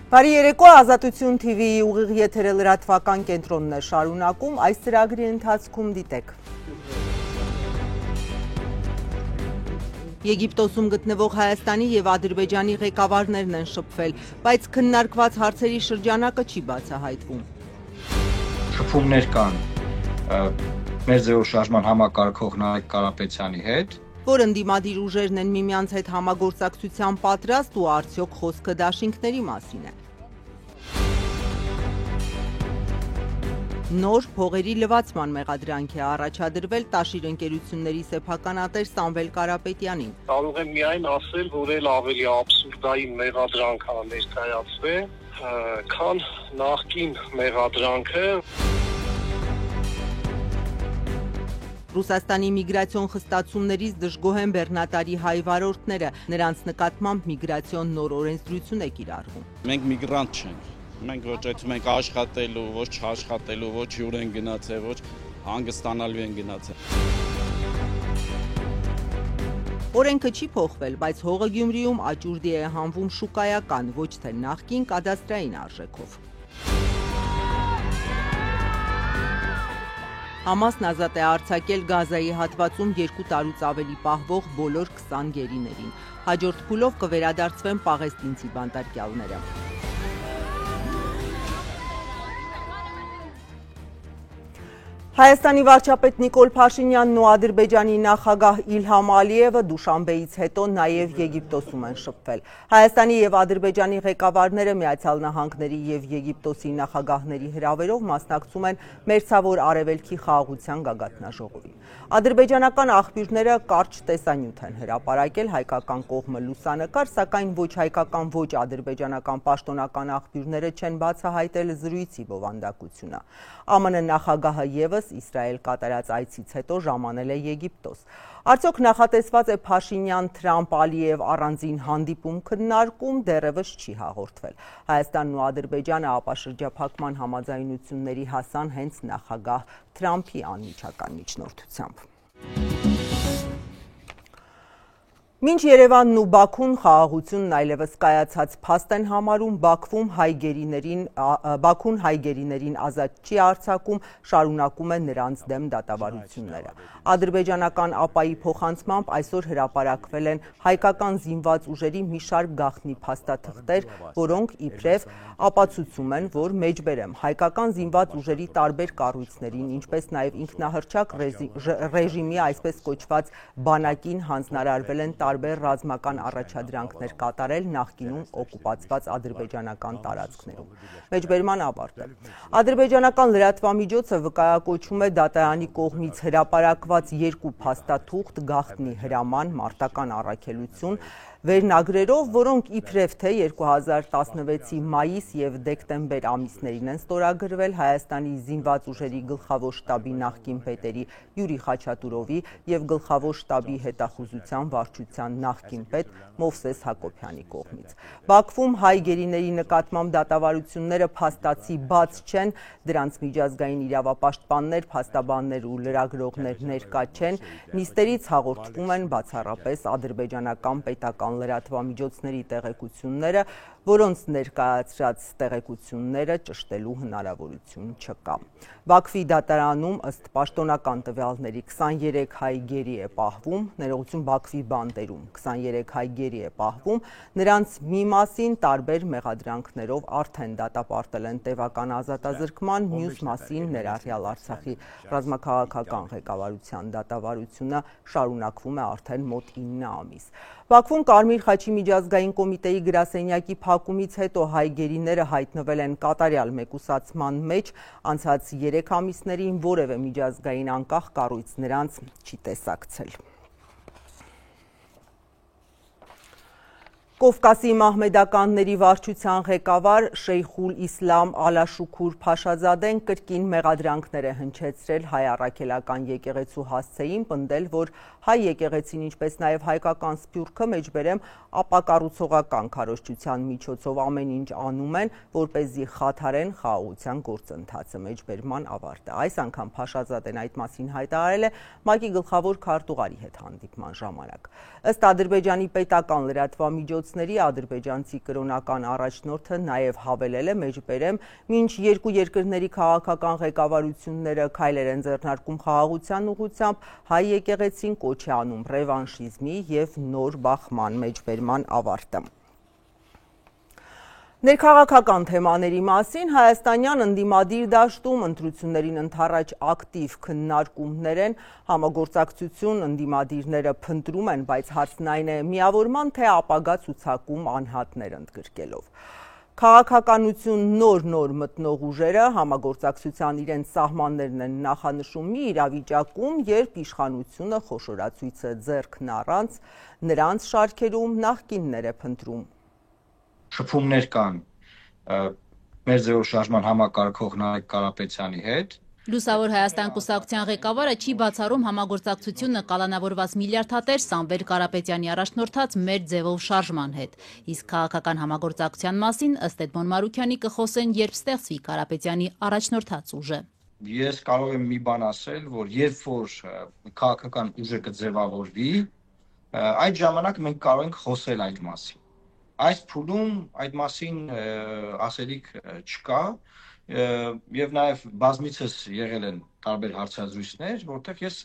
Բարի երեկո, Ազատություն TV-ի ուղիղ եթերը լրատվական կենտրոնն է շարունակում, այս ծրագրի ընթացքում դիտեք։ Եգիպտոսում գտնվող Հայաստանի և Ադրբեջանի ղեկավարներն են շփվել, բայց քննարկված հարցերի շրջանակը չի բացահայտվում։ Շփումներ կան մեր զրոշաշման համակարգող Նարեկ Կարապետյանի հետ, որ ընդդիմադիր ուժերն են միմյանց հետ համագործակցության պատրաստ ու արդյոք խոսքը դաշինքների մասին է։ Նոր փողերի լվացման մեղադրանք է առաջադրվել Տաշիր ընկերությունների սեփականատեր Սամվել Կարապետյանին։ Կարող եմ միայն ասել, որ էլ ավելի աբսուրդային մեղադրանք է ներկայացվել, քան նախկին մեղադրանքը։ Ռուսաստանի միգրացիոն խստացումներից դժգոհ են բեռնատարի հայ վարորդները, նրանց նկատմամբ միգրացիոն նոր օրենսդրություն է կիրառվում։ Մենք միգրանտ չենք, մենք ոչ այդում ենք աշխատելու, ոչ չաշխատելու, ոչ հյուր են գնացել, ոչ հանգստանալու են գնացել։ Օրենքը չի փոխվել, բայց հողը Գյումրիում աճուրդի է հանվում շուկայական, ոչ թե նախկին կադաստրային արժեքով։ Համասն ազատ է արձակել Գազայի հատվածում 2 տարուց ավելի պահվող բոլոր 20 գերիներին։ Հաջորդ փուլով կվերադարձվեն պաղեստինցի բանտարկյալները։ Հայաստանի վարչապետ Նիկոլ Փաշինյանն ու Ադրբեջանի նախագահ Իլհամ Ալիևը Դուշանբեից հետո նաև Եգիպտոսում են շփվել։ Հայաստանի և Ադրբեջանի ղեկավարները Միացյալ Նահանգների և Եգիպտոսի նախագահների հրավերով մասնակցում են Մերձավոր Արևելքի խաղաղության գագաթնաժողովին։ Ադրբեջանական աղբյուրները կարճ տեսանյութ են հրապարակել, հայկական կողմը լուսանկար, սակայն ոչ հայկական, ոչ ադրբեջանական պաշտոնական աղբյուրները չեն բացահայտել զրույցի բովանդակությունը։ ԱՄՆ նախագահը ևս Իսրայել կատարած այցից հետո ժամանել է Եգիպտոս։ Արդյոք նախատեսված է Փաշինյան-Թրամփ-Ալիև առանձին հանդիպում քննարկում, դեռևս չի հաղորդվել։ Հայաստանն ու Ադրբեջանը ապաշրջափակման համաձայնությունների հասան հենց նախագահ Թրամփի անմիջական միջնորդությամբ։ Մինչ Երևանն ու Բաքուն խաղաղությունն այլևս կայացած փաստ են համարում, Բաքուն հայ գերիներին ազատ չի արձակում, շարունակում է նրանց դեմ դատավարությունները։ Ադրբեջանական ԱՊԱ-ի փոխանցմամբ այսօր հրապարակվել են հայկական զինված ուժերի մի շարք գաղտնի փաստաթղթեր, որոնք իբրև ապացուցում են, որ մեջբերեմ հայկական զինված ուժերի տարբեր կառույցներին, ինչպես նաև ինքնահռչակ ռեժիմի այսպես կոչված բանակին հանձնարարվել են տարբեր ռազմական առաջադրանքներ կատարել նախկինում օկուպացված ադրբեջանական տարածքներում։ Մեջբերման ավարտը։ Ադրբեջանական լրատվամիջոցը վկայակոչում է դատարանի կողմից հրապարակված 2 փաստաթուղթ գաղտնի հրաման մարտական առաքելություն վերնագրերով, որոնք իբրև թե 2016-ի մայիս և դեկտեմբեր ամիսներին են ստորագրվել Հայաստանի զինված ուժերի գլխավոր շտաբի նախկին պետերի Յուրի Խաչատուրովի և գլխավոր շտաբի հետախուզության վարչության նախկին պետ Մովսես Հակոբյանի կողմից։ Բաքվում հայ գերիների նկատմամբ դատավարությունները փաստացի բաց չեն, դրանց միջազգային իրավապաշտպաններ, փաստաբաններ ու լրագրողներ ներկա չեն, նիստերից հաղորդվում են բացառապես ադրբեջանական պետական լրատվամիջոցների տեղեկությունները, որոնց ներկայացրած տեղեկությունները ճշտելու հնարավորություն չկա։ Բաքվի դատարանում ըստ պաշտոնական տվյալների 23 հայ գերի է պահվում, ներողություն Բաքվի բանտերում 23 հայ գերի է պահվում, նրանց մի մասին տարբեր մեղադրանքներով արդեն դատապարտել են տևական ազատազրկման, մյուս մասին ներառյալ Արցախի ռազմաքաղաքական ղեկավարության դատավարությունը շարունակվում է արդեն մոտ 9 ամիս։ Բաքվում Կարմիր խաչի միջազգային կոմիտեի գրասենյակի փակումից հետո հայ գերիները հայտնվել են կատարյալ մեկուսացման մեջ, անցած 3 ամիսներին որևէ միջազգային անկախ կառույց նրանց չի տեսակցել։ Կովկասի մահմեդականների վարչության ղեկավար Շեյխուլ Իսլամ Ալաշուքուր Փաշազադեն կրկին մեղադրանքներ է հնչեցրել հայ առաքելական եկեղեցու հասցեին, պնդել, որ հայ եկեղեցին, ինչպես նաև հայկական սփյուռքը մեջբերեմ ապակառուցողական քարոզչության միջոցով ամեն ինչ անում են, որպեսզի խաթարեն խաղաղության գործընթացը, մեջբերման ավարտը։ Այս անգամ Փաշազադեն այդ մասին հայտարարել է ՄԱԿ-ի գլխավոր քարտուղարի հետ հանդիպման ժամանակ։ Ըստ Ադրբեջանի պետական լրատվամիջոցի փողոցների ադրբեջանցի կրոնական առաջնորդը նաև հավելել է մեջբերեմ, մինչ երկու երկրների քաղաքական ղեկավարությունները քայլեր են ձեռնարկում խաղաղության ուղղությամբ, հայ եկեղեցին կոչ է անում ռևանշիզմի և նոր բախման մեջբերման ավարտը։ Ներքաղաքական թեմաների մասին հայաստանյան ընդդիմադիր դաշտում ընտրություններին ընդառաջ ակտիվ քննարկումներ են, համագործակցություն ընդդիմադիրները փնտրում են, բայց հարցն այն է միավորման թե ապագա ցուցակում անհատներ ընդգրկելով։ Քաղաքականություն նոր մտնող ուժերը համագործակցության իրենց սահմաններն են նախանշում մի իրավիճակում, երբ իշխանությունը խոշորացույցը ձեռքն առած նրանց շարքերում նախկիններ է փնտրում։ Շփումներ կան մեր ձևով շարժման համակարգող Նարեկ Կարապետյանի հետ։ Լուսավոր Հայաստան կուսակցության ղեկավարը չի բացառում համագործակցությունը կալանավորված միլիարդատեր Սամվել Կարապետյանի առաջնորդած մեր ձևով շարժման հետ։ Իսկ քաղաքական համագործակցության մասին ըստ Էդմոն Մարուքյանի կխոսեն, երբ ստեղծվի Կարապետյանի առաջնորդած ուժը։ Ես կարող եմ մի բան ասել, որ երբ որ քաղաքական ուժը կձևավորվի, այդ ժամանակ մենք կարող ենք խոսել այդ մասին։ Այս փուլում այդ մասին ասելիք չկա եւ նաեւ բազմիցս եղել են տարբեր հարցազրույցներ, որտեղ ես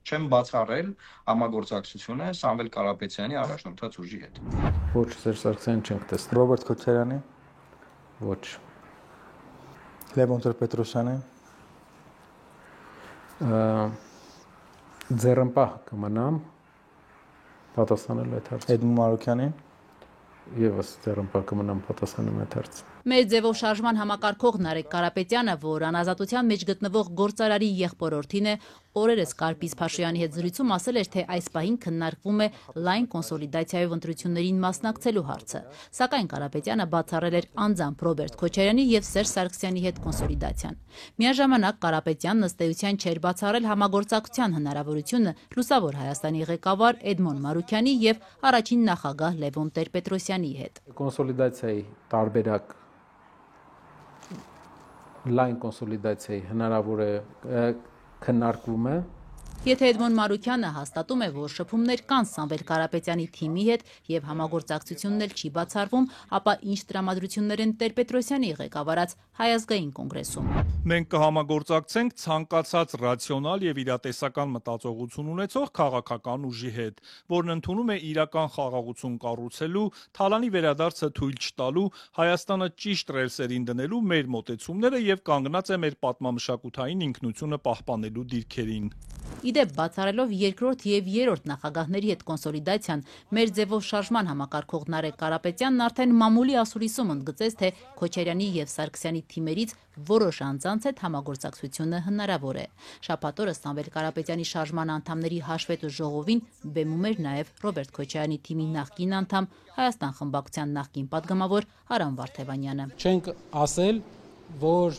չեմ բացառել համագործակցությունը Սամվել Կարապետյանի առաջնորդած ուժի հետ։ Ոչ, Սերժ Սարգսյանին չենք տեսնում։ Ռոբերտ Քոչարյանի։ Ոչ։ Լևոն Տեր-Պետրոսյանի։ Ձեռնպահ կմնամ պատասխանելու այդ հարցին։ Էդմոն Մարուքյանի։ Եվս ձեռնպահ կմնամ պատասխանելու այդ հարցին։ Մեր ձևով շարժման համակարգող Նարեկ Կարապետյանը, որ անազատության մեջ գտնվող գործարարի եղբորորդին է, օրերս Կարպից Փաշոյանի հետ զրույցում ասել էր, թե այս պահին քննարկվում է լայն կոնսոլիդացիայով ընտրություններին մասնակցելու հարցը։ Սակայն Կարապետյանը բացառել էր անձամբ Ռոբերտ Քոչարյանի եւ Սերժ Սարգսյանի հետ կոնսոլիդացիան։ Միաժամանակ Կարապետյանն ըստ էության չէր բացառել համագործակցության հնարավորությունը Լուսավոր Հայաստանի ղեկավար Էդմոն Մարուքյանի եւ առաջին նախագահ Լևոն Տեր-Պետրոսյանի հետ։ Կոնսոլիդացիայի տարբերակ լայն կոնսոլիդացիայի հնարավոր է քննարկվում է։ Եթե Էդմոն Մարուքյանը հաստատում է, որ շփումներ կան Սամվել Կարապետյանի թիմի հետ եւ համագործակցությունն էլ չի բացառվում, ապա ինչ տրամադրություններ են Տեր-Պետրոսյանի ղեկավարած Հայ ազգային կոնգրեսում։ Մենք կհամագործակցենք ցանկացած ռացիոնալ եւ իրատեսական մտածողություն ունեցող քաղաքական ուժի հետ, որն ընդունում է իրական խաղաղություն կառուցելու, թալանի վերադարձը թույլ չտալու, Հայաստանը ճիշտ ռելսերին դնելու մեր մոտեցումները եւ կանգնած է մեր պատմամշակութային ինքնությունը պահպանելու դիրքերին։ Իդեպ բացառելով երկրորդ եւ երրորդ նախագահների հետ կոնսոլիդացիան, մեր ձևով շարժման համակարգող Նարեկ Կարապետյանն արդեն մամուլի ասուլիսում ընդգծեց, թե Քոչարյանի եւ Սարգսյանի թիմերից որոշ անձանց հետ համագործակցությունը հնարավոր է։ Շաբաթ օրը Սամվել Կարապետյանի շարժման անդամների հաշվետու ժողովին բեմում էր նաեւ Ռոբերտ Քոչարյանի թիմի նախկին անդամ Հայաստան խմբակցության նախկին падգամավոր Արամ Վարդևանյանը։ Չենք ասել, որ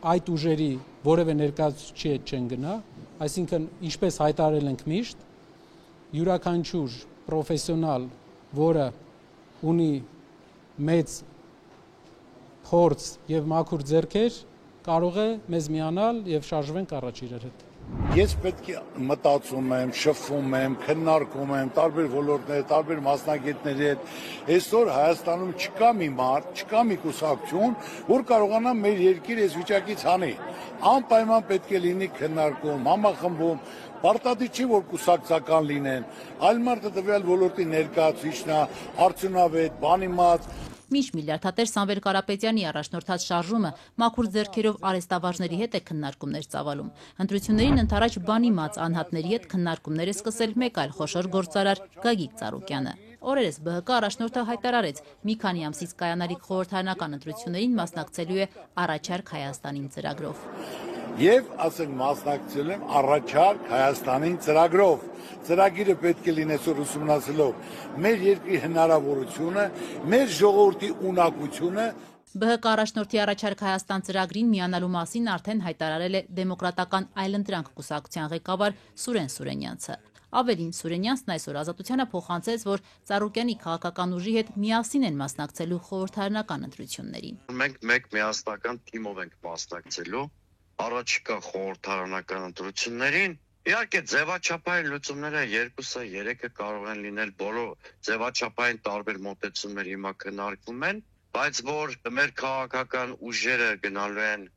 այդ ուժերի որևէ ներկայացուցիչի հետ չեն գնա, այսինքն ինչպես հայտարարել ենք միշտ, յուրաքանչյուր պրոֆեսիոնալ, որը ունի մեծ փորձ եւ մաքուր ձեռքեր, կարող է մեզ միանալ եւ շարժվենք առաջ իրար հետ։ Ես պետք է մտածում եմ, շփվում եմ, քննարկում եմ տարբեր ոլորտներ, տարբեր մասնագետների հետ։ Այսօր Հայաստանում չկա մի մարդ, չկա մի կուսակցություն, որ կարողանա մեր երկիրը այս վիճակից հանի։ Անպայման պետք է լինի քննարկում, համախմբում, պարտադիր չի որ կուսակցական լինեն, այլ մարդը տվյալ ոլորտի ներկայացուցիչն է, արդյունավետ, բանիմաց։ Մինչ միլիարդատեր Սամվել Կարապետյանի առաջնորդած շարժումը մաքուր ձեռքերով արեստավարժների հետ է քննարկումներ ծավալում։ Ընտրություններին ընդառաջ բանիմաց անհատների հետ քննարկումներ է սկսել մեկ այլ խոշոր գործարար Գագիկ Ծառուկյանը։ Օրերս ԲՀԿ առաջնորդը հայտարարեց, մի քանի ամսից կայանալիք խորհրդարանական ընտրություններին մասնակցելու է «Առաջարկ Հայաստանին» ծրագրով։ Եվ ասենք մասնակցել եմ «Առաջարկ Հայաստանին» ծրագրով։ Ծրագիրը պետք է լինի այսօր ուսումնասիրելով մեր երկրի հնարավորությունը, մեր ժողովրդի ունակությունը։ ԲՀԿ առաջնորդի «Առաջարկ Հայաստան» ծրագրին միանալու մասին արդեն հայտարարել է Դեմոկրատական այլընտրանք կուսակցության ղեկավար Սուրեն Սուրենյանցը։ Ավելին Սուրենյանցն այսօր Ազատությանը փոխանցեց, որ Ծառուկյանի քաղաքական ուժի հետ միասին են մասնակցելու խորհրդարանական ընտրություններին։ Մենք մեկ միասնական թիմով ենք մասնակցելու առաջիկա խորհրդարանական ընտրություններին Իհարկե ձևաչափային լուծումները երկուսը, երեքը կարող են լինել, բոլոր ձևաչափային տարբեր մոտեցումներ հիմա քննարկվում են, բայց որ մեր քաղաքական ուժերը գնալու են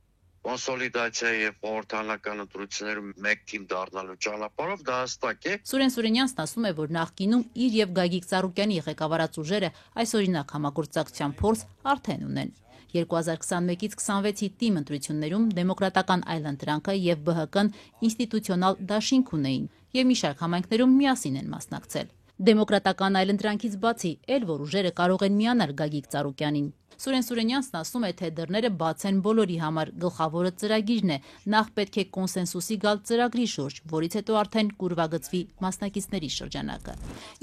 կոնսոլիդացիա եւ խորհրդանական ընտրություններում մեկ թիմ դառնալու ճանապարհով դա հստակ է։ Սուրեն Սուրենյանն ասում է, որ նախկինում իր եւ Գագիկ Ծառուկյանի ղեկավարած ուժերը այսօրինակ համագործակցության փորձ արդեն ունեն։ 2021-ից 26-ի թիմ ընտրություններում դեմոկրատական այլընտրանքը եւ ԲՀԿ-ն ինստիտուցիոնալ դաշինք ունեին եւ մի շարք համայնքներում միասին են մասնակցել։ Դեմոկրատական այլընտրանքից բացի էլ որ ուժերը կարող են միանալ Գագիկ Ծառուկյանին։ Սուրեն Սուրենյանն ասում է, թե դռները բաց են բոլորի համար, գլխավորը ծրագիրն է, նախ պետք է կոնսենսուսի գալ ծրագրի շուրջ, որից հետո արդեն կուրվագծվի մասնակիցների շրջանակը։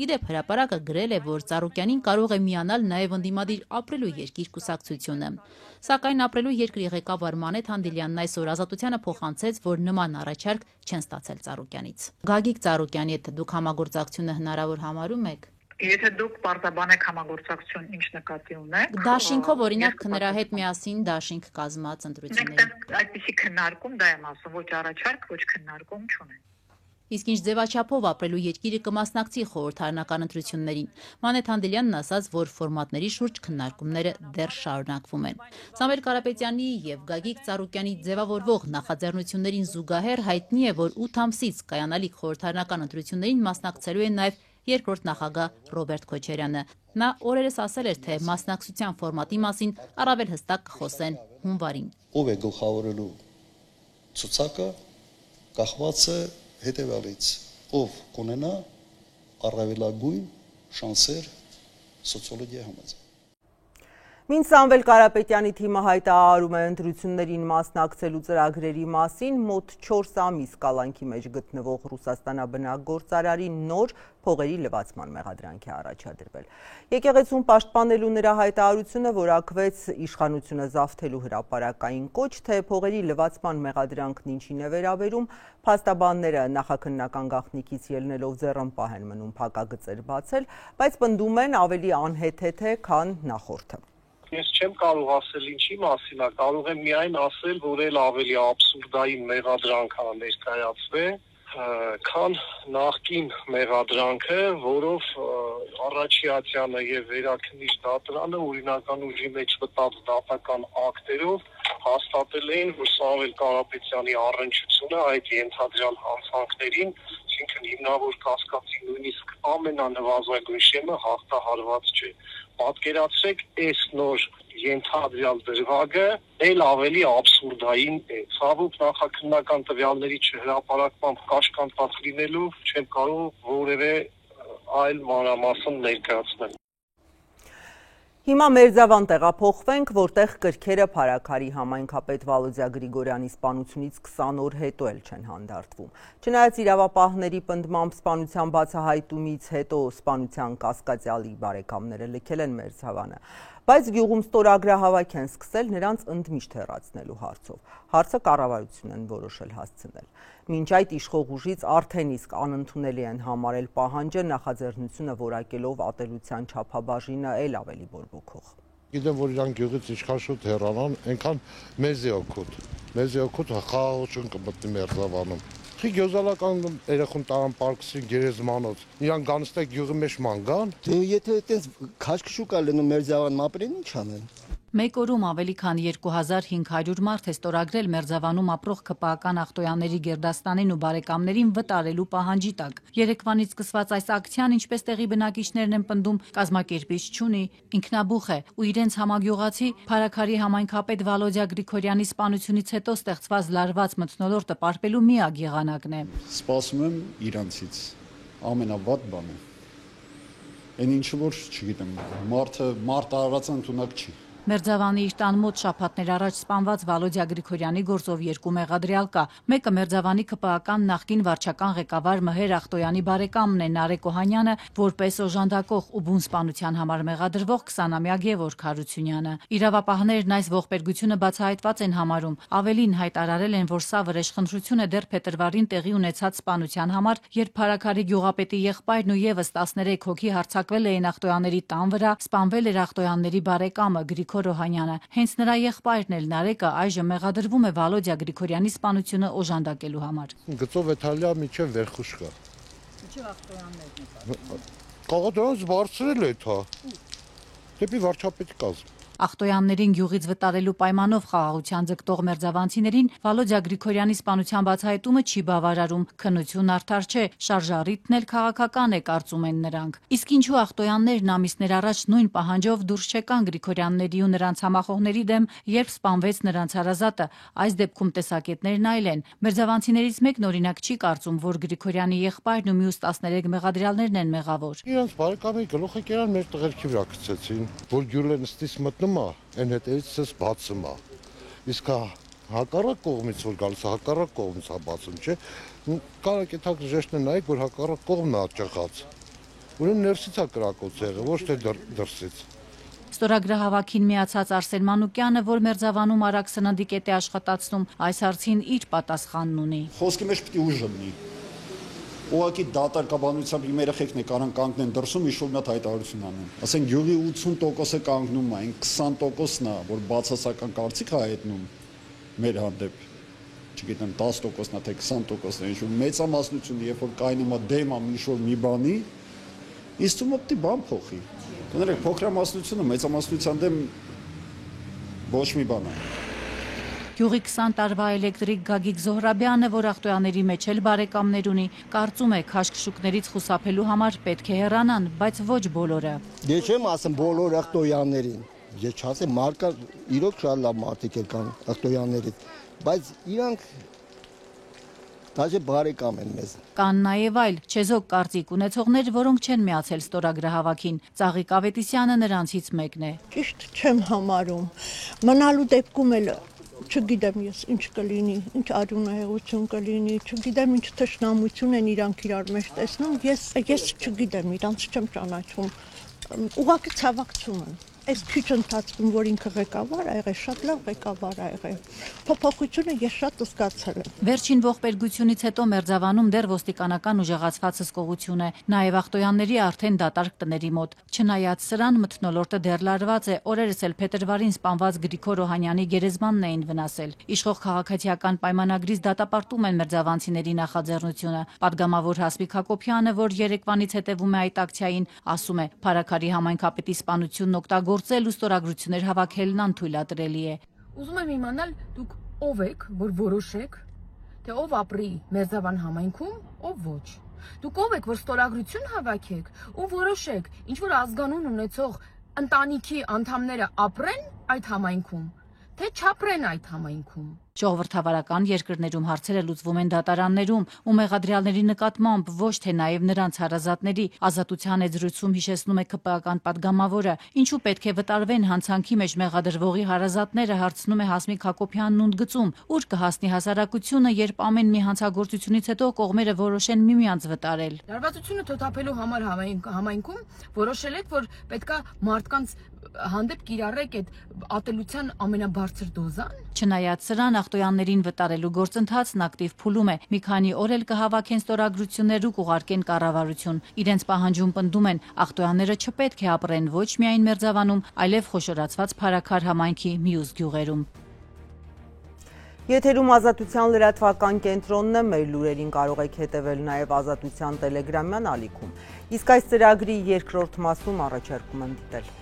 Իդեպ հրապարակը գրել է, որ Ծառուկյանին կարող է միանալ նաև ընդդիմադիր ապրելու երկիր կուսակցությունը։ Սակայն ապրելու երկրի ղեկավար Մանեթ Հանդիլյանն այսօր Ազատությանը փոխանցեց, որ նման առաջարկ չեն ստացել Ծառուկյանից։ Գագիկ Ծառուկյանի հետ դուք համագործակցությունը հնարավոր համարում եք։ Եթե դուք պարտաբանեք համագործակցություն, ինչ նկատի ունեք։ Դաշինքով օրինակ նրա հետ միասին դաշինք կազմած ընտրությունների։ Այդպիսի քննարկում դա եմ ասում, ոչ առաջարկ, ոչ քննարկում չունեն։ Իսկ ինչ ձևաչափով ապրելու երկիրը կմասնակցի խորհրդարանական ընտրություններին։ Մանեթ Հանդիլյանն ասաց, որ ֆորմատների շուրջ քննարկումները դեռ շարունակվում են։ Սամվել Կարապետյանի եւ Գագիկ Ծառուկյանի ձևավորվող նախաձեռնություններին զուգահեռ հայտնի է, որ 8 ամսից կայանալիք խորհրդարանական ընտրություններին մասնակցելու են նաեւ երկրորդ նախագահ Ռոբերտ Քոչարյանը։ Նա օրերս ասել էր, թե մասնակցության ֆորմատի մասին առավել հստակ կխոսեն հունվարին։ Ով է գլխավորելու ցուցակը կախված է հետևյալից, ով կունենա առավելագույն շանսեր սոցիոլոգիայի համաձայն։ Մինչ Սամվել Կարապետյանի թիմը հայտարարում է ընտրություններին մասնակցելու ծրագրերի մասին, մոտ 4 ամիս կալանքի մեջ գտնվող Ռուսաստանաբնակ գործարարի նոր փողերի լվացման մեղադրանք է առաջադրվել։ Եկեղեցուն պաշտպանելու նրա հայտարարությունը որակվեց իշխանությունը զավթելու հրապարակային կոչ, թե փողերի լվացման մեղադրանքն ինչին է վերաբերում, փաստաբանները նախաքննական գաղտնիքից ելնելով ձեռնպահ են մնում փակագծեր բացել, բայց պնդում են ավելի անհեթեթ է, քան նախորդը։ Ես չեմ կարող ասել ինչի մասին է, կարող եմ միայն ասել, որ էլ ավելի աբսուրդային մեղադրանք է ներկայացվել, քան նախկին մեղադրանքը, որով Առաջիացյանը եւ Վերաքննիչ դատարանը օրինական ուժի մեջ մտած դատական ակտերով հաստատել էին, որ Սամվել Կարապետյանի առնչությունը այդ ենթադրյալ հանցանքներին, այսինքն հիմնավոր կասկածի նույնիսկ ամենանվազագույն շեմը հաղթահարված չէ։ Պատկերացրեք, այս նոր ենթադրյալ դրվագը էլ ավելի աբսուրդային է։ Ցավոք նախաքննական տվյալների չհրապարակմամբ կաշկանդված լինելու չեմ կարող որևէ այլ մանրամասն ներկայացնել։ Հիմա Մերձավան տեղափոխվենք, որտեղ կրքերը Փարաքարի համայնքապետ Վալոդյա Գրիգորյանի սպանությունից 20 օր հետո էլ չեն հանդարտվում։ Չնայած իրավապահների պնդմամբ սպանության բացահայտումից հետո սպանության կասկածյալի բարեկամները լքել են Մերձավանը, բայց գյուղում ստորագրահավաք են սկսել նրանց ընդմիշտ հեռացնելու հարցով։ Հարցը կառավարությունն են որոշել հասցնել։ Մինչ այդ իշխող ուժից արդեն իսկ անընդունելի են համարել պահանջը, նախաձեռնությունը որակելով ատելության չափաբաժինը էլ ավելի բորբոքող։ Գիտեմ, որ իրանք գյուղից ինչքան շուտ հեռանան, այնքան մեզի օգուտ խաղաղություն կմտնի Մերձավանում։ Խի գյուզալական երեխուն տարան պարկսին գերեզմանոց, իրան գանստեք գյուղի մեջ ման գան։ Դե եթե այդպես քաշքշուկ է լինում Մերձավանում ապրեն ինչ անեն։ Մեկ օրում ավելի քան 2500 մարդ է ստորագրել Մերձավանում ապրող ԿՊԱ-ական ախտոյանների գերդաստանին ու բարեկամներին վտարելու պահանջի տակ։ Երեկվանից սկսված այս ակցիան, ինչպես տեղի բնակիչներն են պնդում, կազմակերպիչ չունի, ինքնաբուխ է ու իրենց համագյուղացի Փարաքարի համայնքապետ Վալոդյա Գրիգորյանի սպանությունից հետո ստեղծված լարված մթնոլորտը պարպելու միակ եղանակն է։ Սպասում եմ իրանցից ամենավատ բանը։ Այն ինչը որ չգիտեմ, մարդը արարած ընդունակ չի։ Մերձավանի իր տան մոտ շաբաթներ առաջ սպանված Վալոդյա Գրիգորյանի գործով 2 մեղադրյալ կա։ Մեկը Մերձավանի ԿՊԱ-ական նախկին վարչական ղեկավար Մհեր Ախտոյանի բարեկամն է Նարեկ Օհանյանը, որպես օժանդակող ու բուն սպանության համար մեղադրվող 20-ամյա Գևորգ Հարությունյանը։ Իրավապահներն այս ողբերգությունը բացահայտված են համարում։ Ավելին հայտարարել են, որ սա վրեժխնդրություն է դեռ փետրվարին տեղի ունեցած սպանության համար, երբ Փարաքարի գյուղապետի եղբայրն ու եւս 13 հոգի հարձակվել էին Ախտոյանների տան վրա, սպանվել էր Ախտոյանների բարեկամը Գրիգոր Օհանյանը։ Հենց նրա եղբայրն էլ Նարեկը այժմ մեղադրվում է Վալոդիա Գրիգորյանի սպանությունը օժանդակելու համար։ Գծով էթալիա միջև վերխուշ կա։ Ինչու ախտոյաններն է։ Կաղադրանից բարձրել է թա։ Դեպի վարչապետի կազմ։ Ախտոյաններին գյուղից վտարելու պայմանով խաղաղության ձգտող մերձավանցիներին Վալոդիա Գրիգորյանի սպանության բացահայտումը չի բավարարում, քննություն արդար չէ, շարժառիթն էլ քաղաքական է, կարծում են նրանք։ Իսկ ինչու ախտոյաններն ամիսներ առաջ նույն պահանջով դուրս չեկան Գրիգորյանների ու նրանց համախոհների դեմ, երբ սպանվեց նրանց հարազատը, այս դեպքում տեսակետներն այլ են։ Մերձավանցիներից մեկն օրինակ չի կարծում, որ Գրիգորյանի եղբայրն ու մյուս 13 մեղադրյալներն են մեղավոր։ Իրանց բարեկամի գլուխը կերան մեր տղերքի վրա գցեցին, որ գյուլը նստից մտնում այն հետևից ցես բացում է։ Իսկ հակառակ կողմից որ գալիս է, հակառակ կողմից է բացում, չէ։ Կարակ է թակ ժեշտը նայեք, որ հակառակ կողմն է ճղած։ Ուրեմն ներսից է կրակոց եղել, ոչ թե դրսից։ Ստորագրահավաքին միացած Արսեն Մանուկյանը, որ Մերձավանում արագ սննդի կետ է աշխատացնում, այս հարցին իր պատասխանն ունի։ Խոսքի մեջ պիտի ուժ լինի։ Ուղղակի դատարկաբանությամբ իմ երեխեքն է կարան կանգնեն դրսում ինչ-որ մի հատ հայտարարություն անեն։ Ասենք գյուղի 80%-ը կանգնում է, այն 20%-ն է, որ բացասական կարծիք է հայտնում մեր հանդեպ։ Չգիտեմ 10%-ն է թե 20%-ն է, ինչ-որ մեծամասնությունը, երբ որ կայնում է դեմ ինչ-որ մի բանի, իսկ ցույց պիտի բան փոխի։ Կներեք, փոքրամասնությունը մեծամասնության դեմ ոչ մի բան է։ Գյուղի 20 տարվա էլեկտրիկ Գագիկ Զոհրաբյանը, որ ախտոյանների մեջ էլ բարեկամներ ունի, կարծում է քաշքշուկներից խուսափելու համար պետք է հեռանան, բայց ոչ բոլորը։ Ես չեմ ասում բոլոր ախտոյաններին, ես չասեմ մարկա իրոք շատ լավ մարդիկ կան ախտոյաններից, բայց իրանք դաժե բարեկամ են մեզ։ Կան նաև այլ չեզոք կարծիք ունեցողներ, որոնք չեն միացել ստորագրահավաքին։ Ծաղիկ Ավետիսյանը նրանցից մեկն է։ Ճիշտ չեմ համարում։ Մնալու դեպքում էլ չգիտեմ ես ինչ կլինի, ինչ արյունահեղություն կլինի, չգիտեմ ինչ թշնամություն են իրանք իրար մեջ տեսնում, ես չգիտեմ, իրանց չեմ ճանաչում, ուղղակի ցավակցում են։ Այս քիչ ընթացքում, որ ինքը ղեկավար ա եղել, շատ լավ ղեկավար ա եղել։ Փոփոխությունը ես շատ զգացել եմ։ Վերջին ողբերգությունից հետո Մերձավանում դեռ ոստիկանական ուժեղացված հսկողություն է, նաև ախտոյանների արդեն դատարկ տների մոտ։ Չնայած սրան, մթնոլորտը դեռ լարված է, օրերս էլ փետրվարին սպանված Գրիգոր Օհանյանի գերեզմանն էին վնասել։ Իշխող քաղաքացիական պայմանագրից դատապարտում են մերձավանցիների նախաձեռնությունը։ Պատգամավոր Հասմիկ Հակոբյանը, որ Երևանից հետևում է այդ ակցիային, ասում է, Փարաքարի համայնքապետի սպանությունն օգտագործել ու ստորագրություններ հավաքելն անթույլատրելի է։ Ուզում եմ իմանալ, դուք ով եք, որ որոշեք, թե ով ապրի Մերձավան համայնքում, ով ոչ։ Դուք ով եք, որ ստորագրություն հավաքեք ու որոշեք, ինչ որ ազգանուն ունեցող ընտանիքի անդամները ապրեն այդ համայնքում, թե չապրեն այդ համայնքում։ Ժողովրդավարական երկրներում հարցերը լուծվում են դատարաններում ու մեղադրյալների նկատմամբ ոչ թե նաև նրանց հարազատների ազատության էջրույցում հիշեցնում է ԿՊԱ-ական պատգամավորը, ինչու պետք է վտարվեն հանցանքի մեջ մեղադրվողի հարազատները, հարցնում է Հասմիկ Հակոբյանն ընդգծում, ուր կհասնի հասարակությունը, երբ ամեն մի հանցագործությունից հետո կողմերը որոշեն միմյանց վտարել։ Լարվածությունը թոթափելու համար համայնքում որոշել եք, որ պետքա մարդկանց հանդեպ կիրառեք այդ ատելության ամենաբարձր դոզան։ Չնայած սրան, ախտոյաններին վտարելու գործընթացն ակտիվ փուլում է։ Մի քանի օր էլ կհավաքեն ստորագրություններ ու կուղարկեն կառավարություն։ Իրենց պահանջում պնդում են, ախտոյանները չպետք է ապրեն ոչ միայն Մերձավանում, այլև խոշորացված Փարաքար համայնքի մյուս գյուղերում։ Եթերում Ազատության լրատվական կենտրոնն է, մեր լուրերին կարող եք հետևել նաև Ազատության տելեգրամյան ալիքում։ Իսկ այս ծրագրի երկրորդ մասում առաջարկում եմ դիտել։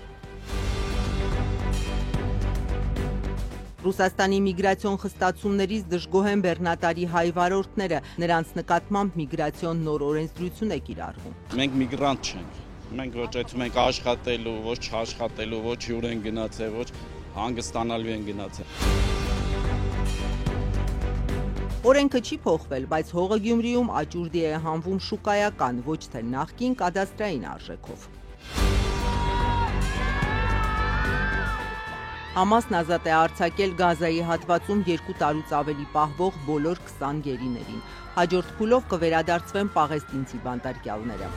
Ռուսաստանի միգրացիոն խստացումներից դժգոհ են բեռնատարի հայ վարորդները, նրանց նկատմամբ միգրացիոն նոր օրենսդրություն է կիրառվում։ Մենք միգրանտ չենք, մենք ոչ այդում ենք աշխատելու, ոչ չաշխատելու, ոչ հյուր են գնացել, ոչ հանգստանալու են գնացել։ Օրենքը չի փոխվել, բայց հողը Գյումրիում աճուրդի է հանվում շուկայական, ոչ թե նախկին կադաստրային արժեքով։ Համասն ազատ է արձակել Գազայի հատվածում 2 տարուց ավելի պահվող բոլոր 20 գերիներին։ Հաջորդ փուլով կվերադարձվեն պաղեստինցի բանտարկյալները։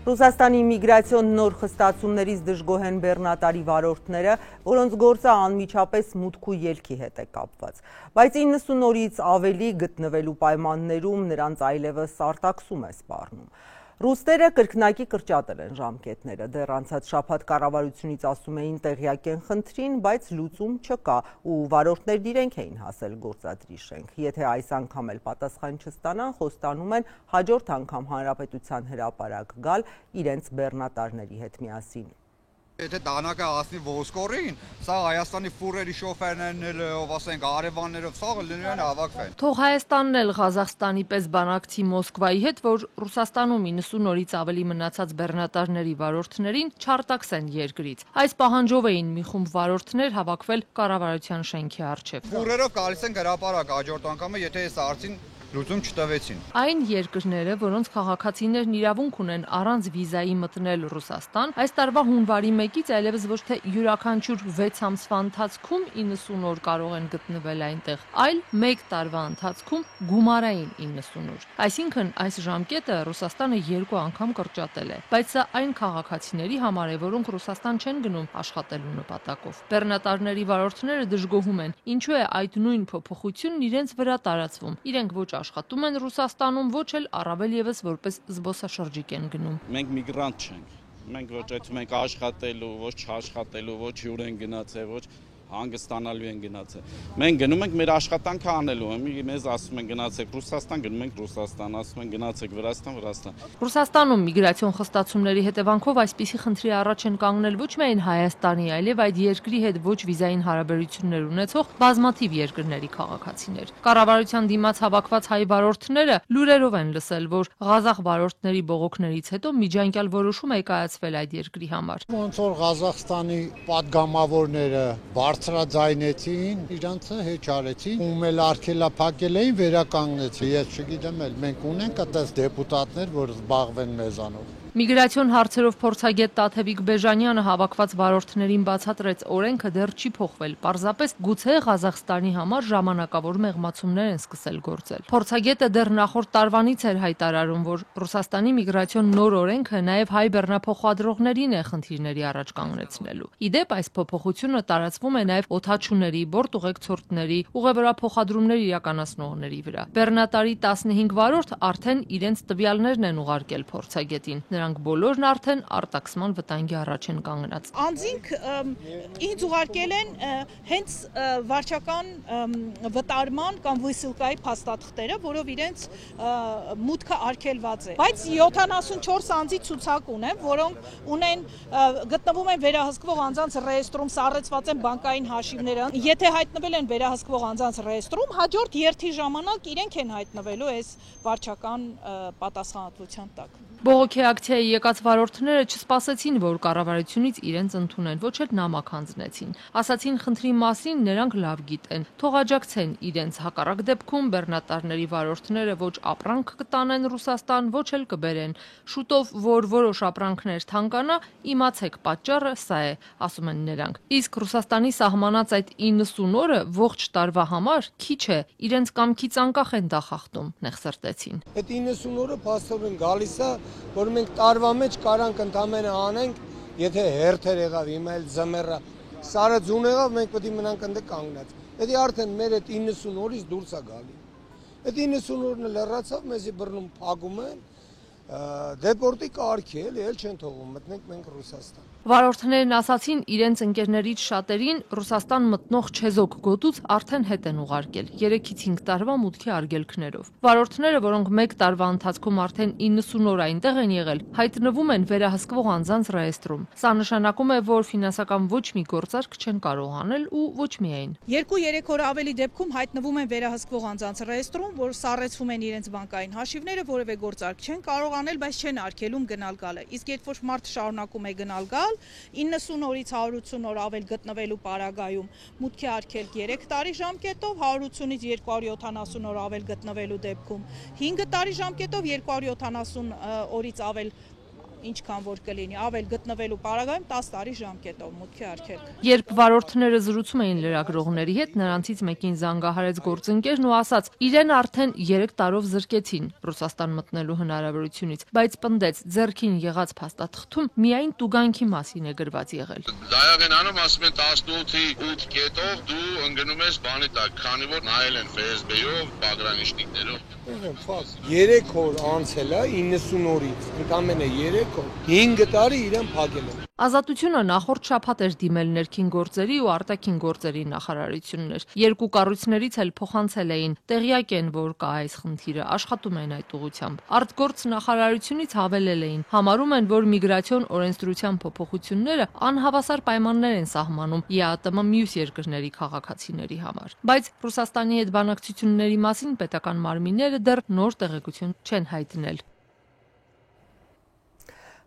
Ռուսաստանի միգրացիոն նոր խստացումներից դժգոհ են բեռնատարի վարորդները, որոնց գործը անմիջապես մուտք ու ելքի հետ է կապված։ Բայց 90 օրից ավելի գտնվելու պայմաններում նրանց այլևս արտաքսում է սպառնում։ Ռուսները կրկնակի կրճատել են ժամկետները, դեռ անցած շաբաթ կառավարությունից ասում էին տեղյակ են խնդրին, բայց լուծում չկա ու վարորդներն իրենք էին հասել գործադրի շենք։ Եթե այս անգամ էլ պատասխան չստանան, խոստանում են հաջորդ անգամ հանրապետության հրապարակ գալ իրենց բեռնատարների հետ միասին։ Եթե դանակը հասնի ոսկորին, սա Հայաստանի ֆուրերի շոֆերներն ով ասենք արևաններով սաղը լինեն հավաքվեն։ Թող Հայաստանն էլ Ղազախստանի պես բանակցի Մոսկվայի հետ, որ Ռուսաստանում 90 օրից ավելի մնացած բեռնատարների վարորդներին չարտաքսեն երկրից։ Այս պահանջով էին մի խումբ վարորդներ հավաքվել կառավարության շենքի առջև։ Ֆուրերով գալիս են հրապարակ հաջորդ անգամը, եթե այս հարցին լուծում չտվեցին։ Այն երկրները, որոնց քաղաքացիներն իրավունք ունեն առանց վիզայի մտնել Ռուսաստան, այս տարվա հունվարի 1-ից այլևս ոչ թե յուրաքանչյուր 6 ամսվա ընթացքում 90 օր կարող են գտնվել այնտեղ, այլ 1 տարվա ընթացքում գումարային 90 օր։ Այսինքն այս ժամկետը Ռուսաստանը 2 անգամ կրճատել է, բայց սա այն քաղաքացիների համար է, որոնք Ռուսաստան չեն գնում աշխատելու նպատակով։ Բեռնատարների վարորդները դժգոհում են, ինչու է այդ նույն փոփոխությունն իրենց վրա տարածվում։ Իրենք ոչ աշխատում են Ռուսաստանում, ոչ էլ առավել եւս որպես զբոսաշրջիկ են գնում։ Մենք միգրանտ չենք։ Մենք ոչ այդում ենք աշխատելու, ոչ չաշխատելու, ոչ հյուր են գնացել, ոչ հանգստանալու են գնացել։ Մենք գնում ենք մեր աշխատանքը անելու, մեզ ասում են գնացեք Ռուսաստան, գնում ենք Ռուսաստան, ասում են գնացեք Վրաստան։ Ռուսաստանում միգրացիոն խստացումների հետևանքով այսպիսի խնդրի առաջ են կանգնել ոչ միայն Հայաստանի, այլև այդ երկրի հետ ոչ վիզային հարաբերություններ ունեցող բազմաթիվ երկրների քաղաքացիներ։ Կառավարության դիմաց հավաքված հայ վարորդները լուրերով են լսել, որ Ղազախ վարորդների բողոքներից հետո միջանկյալ որոշում է կայացվել այդ երկրի համար։ Ոնց որ Ղազախստանի падգամավորները բարձրաձայնեցին, իրանցը հեչ արեցին, ում էլ արգելափակել էին, վերականգնեցին։ Ես չգիտեմ էլ, մենք ունենք այդպես դեպուտատներ, որ զբաղվեն մեզանով։ Միգրացիոն հարցերով փորձագետ Տաթևիկ Բեժանյանը հավաքված վարորդներին բացատրեց, օրենքը դեռ չի փոխվել, պարզապես գուցե Ղազախստանի համար ժամանակավոր մեղմացումներ են սկսել գործել։ Փորձագետը դեռ նախորդ տարվանից էր հայտարարում, որ Ռուսաստանի միգրացիոն նոր օրենքը նաև հայ բեռնափոխադրողներին է խնդիրների առաջ կանգնեցնելու։ Իդեպ այս փոփոխությունը տարածվում է նաև օդաչուների, բորտուղեկցորդների, ուղևորափոխադրումներ իրականացնողների վրա։ Բեռնատարի 15 վարորդ արդեն իրենց տվյալներն են ուղարկել փորձագետին։ Նրանք բոլորն արդեն արտաքսման վտանգի առաջ են կանգնած։ Անձինք ինձ ուղարկել են հենց վարչական վտարման կամ վիսիլկայի փաստաթղթերը, որով իրենց մուտքը արգելված է։ Բայց 74 անձի ցուցակ ունեմ, որոնք գտնվում են վերահսկվող անձանց ռեեստրում, սառեցված են բանկային հաշիվները։ Եթե հայտնվել են վերահսկվող անձանց ռեեստրում, հաջորդ երթի ժամանակ իրենք են հայտնվելու այս վարչական պատասխանատվության տակ։ Բողոքի ակցիայի եկած վարորդները չսպասեցին, որ կառավարությունից իրենց ընդունեն, ոչ էլ նամակ հանձնեցին։ Ասացին խնդրի մասին նրանք լավ գիտեն, թող աջակցեն իրենց, հակառակ դեպքում բեռնատարների վարորդները ոչ ապրանք կտանեն Ռուսաստան, ոչ էլ կբերեն։ Շուտով, որ որոշ ապրանքներ թանկանա, իմացեք, պատճառը սա է, ասում են նրանք։ Իսկ Ռուսաստանի սահմանած այդ 90 օրը ողջ տարվա համար քիչ է, իրենց կամքից անկախ են դա խախտում, նեղսրտեցին։ Այդ 90 օրը փաստորեն գալիս է, որ մենք տարվա մեջ կարանք ընդամենը անենք, եթե հերթեր եղավ, հիմա էլ ձմեռը, սարը ձուն եղավ, մենք պետք է մնանք ընդ կանգնած։ Դա արդեն մեր այդ 90 օրից դուրս է գալի։ Այդ 90 օրն էլ լրացավ, մեզի բռնում փակում են, դեպորտի կարգի էլ չեն թողում, մտնենք մենք Ռուսաստան։ Վարորդներն ասացին իրենց ընկերներից շատերին Ռուսաստան մտնող չեզոք գոտուց արդեն հետ են ուղարկել 3-ից 5 տարվա մուտքի արգելքներով։ Վարորդները, որոնք 1 տարվա ընթացքում արդեն 90 օր այնտեղ են եղել, հայտնվում են վերահսկվող անձանց ռեեստրում։ Սա նշանակում է, որ ֆինանսական ոչ մի գործարք չեն կարող անել ու ոչ միայն։ 2-3 օր ավելի դեպքում հայտնվում են վերահսկվող անձանց ռեեստրում, որ սառեցվում են իրենց բանկային հաշիվները, որևէ գործարք չեն կարող անել, բայց չեն արգելում գնալ գալը։ Իսկ երբ որ մարդը շարունակում է գնալ գալ, 90 օրից 180 օր ավել գտնվելու պարագայում մուտքի արգելք 3 տարի ժամկետով, 180-ից 270 օր ավել գտնվելու դեպքում 5 տարի ժամկետով, 270 օրից ավել ինչքան որ կլինի, ավել գտնվելու պարագայում 10 տարի ժամկետով մուտքի արգելք։ Երբ վարորդները զրուցում էին լրագրողների հետ, նրանցից մեկին զանգահարեց գործընկերն ու ասաց, իրեն արդեն 3 տարով զրկեցին Ռուսաստան մտնելու հնարավորությունից, բայց պնդեց, ձեռքին եղած փաստաթղթում միայն տուգանքի մասին է գրված եղել։ Դայակենանում ասում են 18-ի 8 կետով դու ընկնում ես բանի տակ, քանի որ նայել են FSB-ով, պագրանիշնիկներով։ 3 օր անցել է 90 օրից, ընդամենը 3 օր, 5 տարի իրեն փակել են։ Ազատությունը նախորդ շաբաթ էր դիմել ներքին գործերի ու արտաքին գործերի նախարարություններ։ Երկու կառույցներից էլ փոխանցել էին, տեղյակ են, որ կա այս խնդիրը, աշխատում են այդ ուղղությամբ։ Արտգործ նախարարությունից հավելել էին, համարում են, որ միգրացիոն օրենսդրության փոփոխությունները անհավասար պայմաններ են սահմանում ԵԱՏՄ մյուս երկրների քաղաքացիների համար։ Բայց Ռուսաստանի հետ բանակցությունների մասին պետական մարմինները դեռ նոր տեղեկություն չեն հայտնել։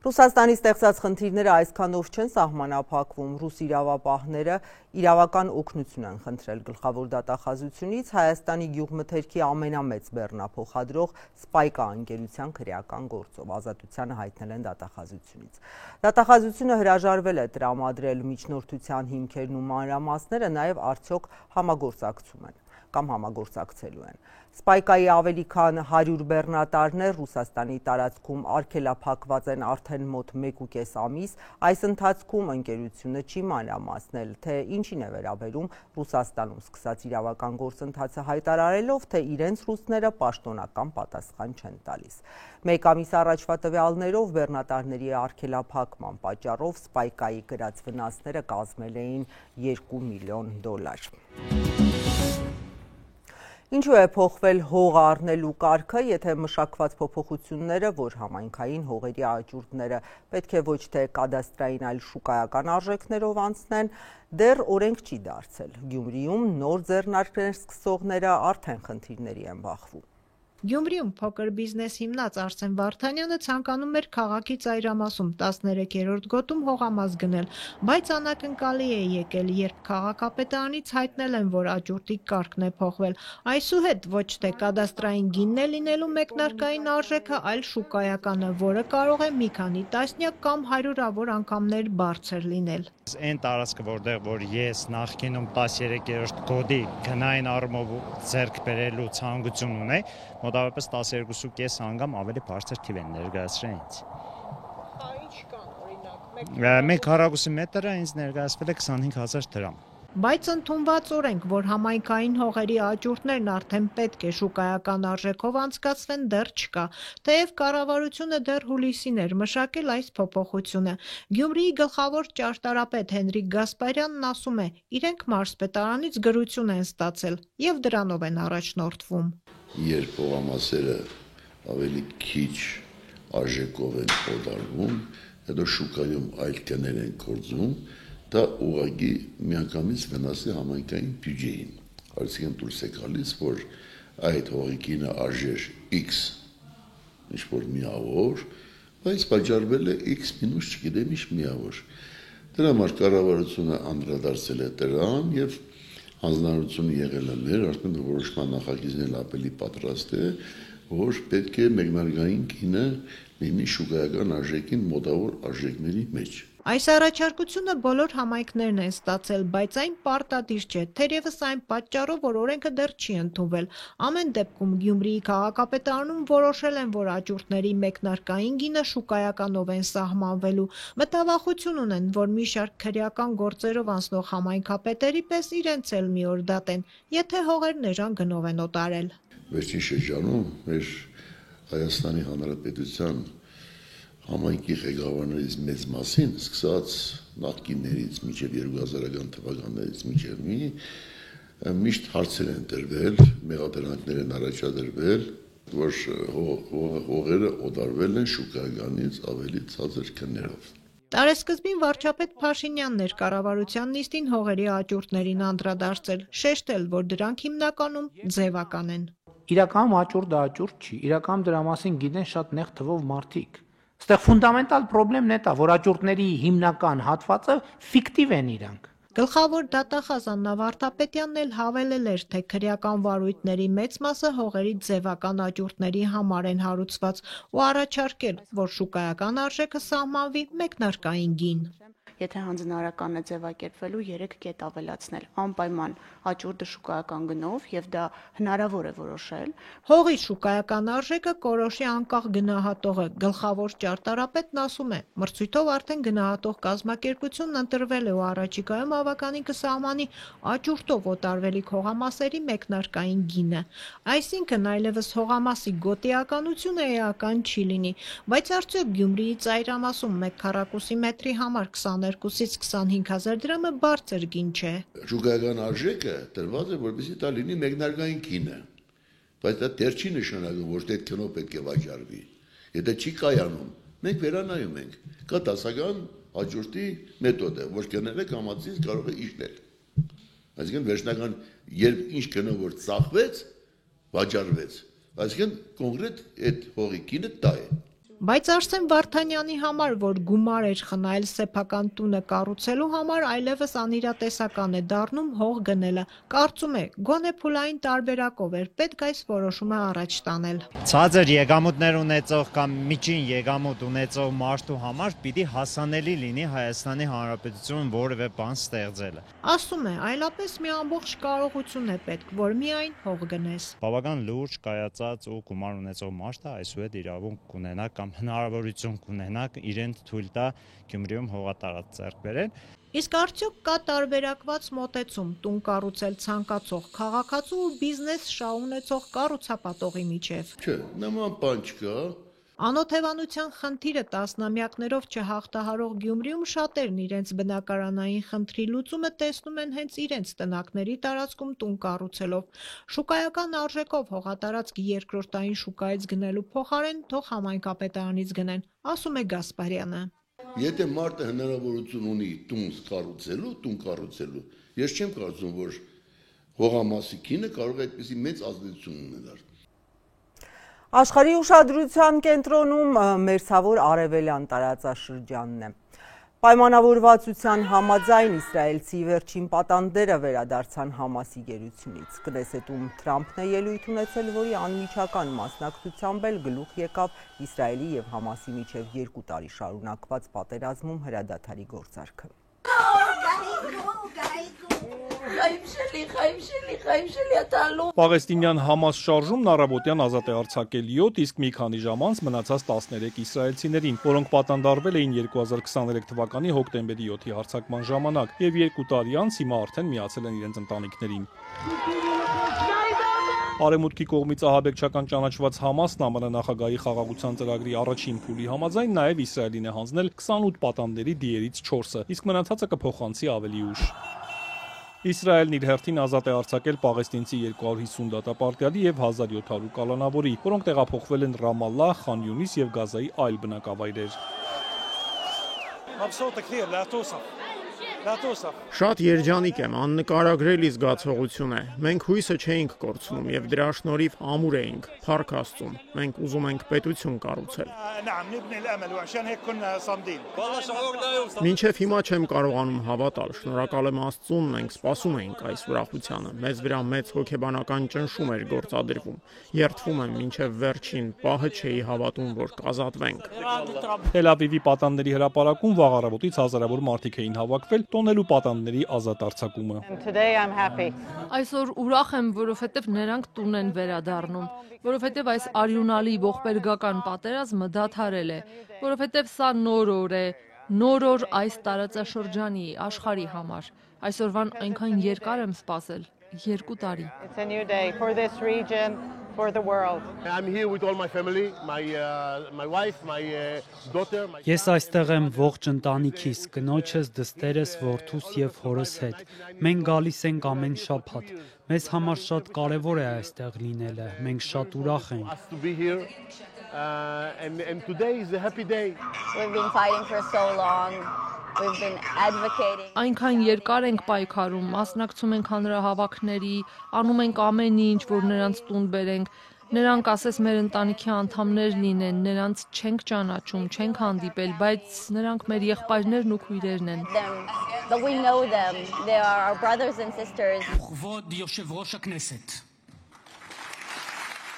Ռուսաստանի ստեղծած խնդիրները այսքանով չեն սահմանափակվում, ռուս իրավապահները իրավական օգնություն են խնդրել գլխավոր դատախազությունից Հայաստանի գյուղմթերքի ամենամեծ բեռնափոխադրող Սպայկա ընկերության քրեական գործով, ազատությանը հայտնել են դատախազությունից։ Դատախազությունը հրաժարվել է տրամադրել միջնորդության հիմքերն ու մանրամասները, նաև արդյոք համագործակցում են կամ համագործակցելու են։ Սպայկայի ավելի քան 100 բեռնատարներ Ռուսաստանի տարածքում արգելափակված են արդեն մոտ 1.5 ամիս, այս ընթացքում ընկերությունը չի մանրամասնել, թե ինչին է վերաբերում Ռուսաստանում սկսած իրավական գործընթացը հայտարարելով, թե իրենց ռուսները պաշտոնական պատասխան չեն տալիս։ Մեկ ամիս առաջվա տվյալներով բեռնատարների արգելափակման պատճառով Սպայկայի կրած վնասները կազմել էին $2 միլիոն։ Ինչու է փոխվել հող առնելու կարգը, եթե մշակված փոփոխությունները, որ համայնքային հողերի աճուրդները պետք է ոչ թե կադաստրային, այլ շուկայական արժեքներով անցնեն, դեռ օրենք չի դարձել։ Գյումրիում նոր ձեռնարկներ սկսողները արդեն խնդիրների են բախվում։ Գյումրիում փոքր բիզնես հիմնած Արսեն Վարդանյանը ցանկանում էր քաղաքի ծայրամասում 13-րդ գոտում հողամաս գնել, բայց անակնկալի է եկել, երբ քաղաքապետարանից հայտնել են, որ աճուրդի կարգն է փոխվել։ Այսուհետ ոչ թե կադաստրային գինն է լինելու մեկնարկային արժեքը, այլ շուկայականը, որը կարող է մի քանի տասնյակ կամ հարյուրավոր անգամներ բարձր լինել։ Այն տարածքը, որտեղ ես նախկինում 13-րդ գոտի գնային առումով ձեռք բերելու ցանկություն ունեի, մոտավորապես 12.5 անգամ ավելի բարձր թիվ են ներկայացրել ինձ։ Ինչ կան, օրինակ, մեկ քառակուսի մետրը ինձ ներկայացվել է 25,000 դրամ։ Բայց ընդունված օրենք, որ համայնքային հողերի աճուրդներն արդեն պետք է շուկայական արժեքով անցկացվեն, դեռ չկա, թեև կառավարությունը դեռ հուլիսին էր մշակել այս փոփոխությունը։ Գյումրիի գլխավոր ճարտարապետ Հենրիկ Գասպարյանն ասում է, իրենք մարզպետարանից գրություն են ստացել եւ դրանով են առաջնորդվում։ Երբ հողամասերը ավելի քիչ արժեքով են օդարվում, հետո շուկայում այլ գներ են գործում, դա ուղղակի միանգամից վնասի համայնքային բյուջեին։ Այսինքն դուրս է գալիս, որ այդ հողի գինը արժեր X ինչ-որ միավոր, բայց վաճառվել է X մինուս չգիտեմ ինչ միավոր։ Դրա համար կառավարությունը անդրադարձել է դրան եւ հանձնարարությունը եղել է մեր, արդեն որոշման նախագիծն ավելի պատրաստ է, որ պետք է մեկնարկային գինը լինի շուկայական արժեքին մոտավոր արժեքների մեջ։ Այս առաջարկությունը բոլոր համայնքներն են ստացել, բայց այն պարտադիր չէ, թերևս այն պատճառով, որ օրենքը դեռ չի ընդունվել։ Ամեն դեպքում Գյումրիի քաղաքապետարանում որոշել են, որ աճուրդների մեկնարկային գինը շուկայականով են սահմանվելու։ Մտավախություն ունեն, որ մի շարք քրեական գործերով անցնող համայնքապետերի պես իրենց էլ մի օր դատեն, եթե հողերն էժան գնով են օտարել։ Վերջին շրջանում մեր Հայաստանի Հանրապետության համայնքի ղեկավարներից մեծ մասին, սկսած նախկիններից մինչև 2000-ական թվականներից մինչև միշտ հարցեր են տրվել, մեղադրանքներ են առաջադրվել, որ հողերը օտարվել են շուկայականից ավելի ցածր գներով։ Տարեսկզբին վարչապետ Փաշինյանն էր կառավարության նիստին հողերի աճուրդներին անդրադարձել, շեշտել, որ դրանք հիմնականում ձևական են։ Իրականում աճուրդը աճուրդ չի, իրականում դրա մասին գիտեն շատ նեղ թվով մարդիկ։ Այստեղ ֆունդամենտալ խնդիրն է դա, որ աճուրդների հիմնական հատվածը ֆիկտիվ են իրանք։ Գլխավոր դատախազ Աննա Վարդապետյանն էլ հավելել էր, թե քրեական վարույթների մեծ մասը հողերի ձևական աճուրդների համար են հարուցված ու առաջարկել, որ շուկայական արժեքը սահմանվի մեկնարկային գին։ Եթե հանձնարարականն է ձևակերպվելու 3 կետ ավելացնել, անպայման աճուրդը շուկայական գնով եւ դա հնարավոր է որոշել։ Հողի շուկայական արժեքը կորոշի անկախ գնահատողը, գլխավոր ճարտարապետն ասում է, մրցույթով արդեն գնահատող կազմակերպությունն ընտրվել է ու առաջիկայում ավականին կսահմանի աճուրդով օտարվելիք հողամասերի մեկնարկային գինը։ Այսինքն այլևս հողամասի գոտիականությունը էական չի լինի, բայց արդյոք Գյումրիի ծայրամասում 1 քառակուսի մետրի համար 22-ից 25,000 դրամը բարձր գին չէ։ Շուկայական արժեքը տրված է, որպեսզի դա լինի մեկնարկային գինը, բայց դա դեռ չի նշանակում, որ այդ քնով պետք է վաճառվի։ Եթե չի կայանում, մենք վերանայում ենք։ Կա դասական աճուրդի մեթոդ է, որ կները կամացից կարող է իջնել։ Այսինքն վերջնական երբ ինչ քնով որ ծախվեց, վաճառվեց։ Այսինքն կոնկրետ այդ հողի գինը դա է։ Բայց Արսեն Վարդանյանի համար, որ գումար էր խնայել սեփական տունը կառուցելու համար, այլևս անիրատեսական է դառնում հող գնելը։ Կարծում է, գոնե փուլային տարբերակով էր պետք այս որոշումը առաջ տանել։ Ցածր եկամուտներ ունեցող կամ միջին եկամուտ ունեցող մարդու համար պիտի հասանելի լինի Հայաստանի Հանրապետությունում որևէ բան ստեղծելը։ Ասում է, այլապես մի ամբողջ կարողություն է պետք, որ միայն հող գնես։ Բավական լուրջ կայացած ու գումար ունեցող մարդը այսուհետ իրավունք կունենա կամ հնարավորություն կունենաք իրեն թույլ տա Գյումրիում հողատարածք ձեռք բերել։ Իսկ արդյոք կա տարբերակված մոտեցում տուն կառուցել ցանկացող քաղաքացու ու բիզնես շահունեցող կառուցապատողի միջև։ Չէ, նման բան չկա։ Անօթևանության խնդիրը տասնամյակներով չհաղթահարող Գյումրիում շատերն իրենց բնակարանային խնդրի լուծումը տեսնում են հենց իրենց տնակների տարածքում տուն կառուցելով։ Շուկայական արժեքով հողատարածք երկրորդային շուկայից գնելու փոխարեն թող համայնքապետարանից գնեն, ասում է Գասպարյանը։ Եթե մարդը հնարավորություն ունի տուն կառուցելու, ես չեմ կարծում, որ հողամասի գինը կարող է այդպիսի մեծ ազդեցություն ունենալ։ Աշխարհի ուշադրության կենտրոնում մերձավոր արևելյան տարածաշրջանն է։ Պայմանավորվածության համաձայն իսրայելցի վերջին պատանդերը վերադարձան Համասի գերությունից։ Կնեսետում Թրամփն է ելույթ ունեցել, որի անմիջական մասնակցությամբ էլ գլուխ եկավ Իսրայելի եւ Համասի միջև 2 տարի շարունակված պատերազմում հրադադարի գործարքը։ Պաղեստինյան Համաս շարժումն առավոտյան ազատ է արձակել 7, իսկ մի քանի ժամ անց մնացած 13 իսրայելցիներին, որոնք պատանդարվել էին 2023 թվականի հոկտեմբերի 7-ի հարձակման ժամանակ եւ 2 տարի անց հիմա արդեն միացել են իրենց ընտանիքներին։ Արևմուտքի կողմից ահաբեկչական ճանաչված Համասն ԱՄՆ նախագահի խաղաղության ծրագրի առաջին փուլի համաձայն նաև Իսրայելին է հանձնել 28 պատանդների դիերից 4-ը, իսկ մնացածը կփոխանցի ավելի ուշ։ Իսրայելն իր հերթին ազատ է արձակել պաղեստինցի 250 դատապարտյալի եւ 1700 կալանավորի, որոնք տեղափոխվել են Ռամալլահ, Խան Յունիս եւ Գազայի այլ բնակավայրեր։ Շատ երջանիկ եմ, աննկարագրելի զգացողություն է։ Մենք հույսը չէինք կորցնում եւ դրա շնորհիվ ամուր էինք, փառք Աստծուն։ Մենք ուզում ենք պետություն կառուցել։ Մինչև հիմա չեմ կարողանում հավատալ, շնորհակալ եմ Աստծուն, մենք սպասում էինք այս ուրախությանը։ Մեզ վրա մեծ հոգեբանական ճնշում էր գործադրվում։ Երդվում եմ, մինչև վերջին պահը չէի հավատում, որ կազատվենք։ Թել Ավիվի պատանդների հրապարակում վաղ առավոտից հազարավոր մարդիկ էին հավաքվել տոնելու պատանդների ազատ արձակումը։ Այսօր ուրախ եմ, որովհետև նրանք տուն են վերադառնում, որովհետև այս արյունալի ողբերգական պատերազմը դադարել է, որովհետև սա նոր օր է, նոր օր այս տարածաշրջանի, աշխարհի համար։ Այսօրվան այնքան երկար եմ սպասել, 2 տարի։ Ես այստեղ եմ ողջ ընտանիքիս, կնոջս, դստերս, որդուս եւ հորս հետ։ Մենք գալիս ենք ամեն շաբաթ։ Մեզ համար շատ կարևոր է այստեղ լինելը։ Մենք շատ ուրախ ենք։ And today is a happy day. We've been fighting for so long. We've been advocating. Այնքան երկար ենք պայքարում, մասնակցում ենք հանրահավաքների, անում ենք ամեն ինչ, որ նրանց տուն բերենք։ Նրանք ասես մեր ընտանիքի անդամներ լինեն, նրանց չենք ճանաչում, չենք հանդիպել, բայց նրանք մեր եղբայրներն ու քույրերն են։ but we know them. They are our brothers and sisters.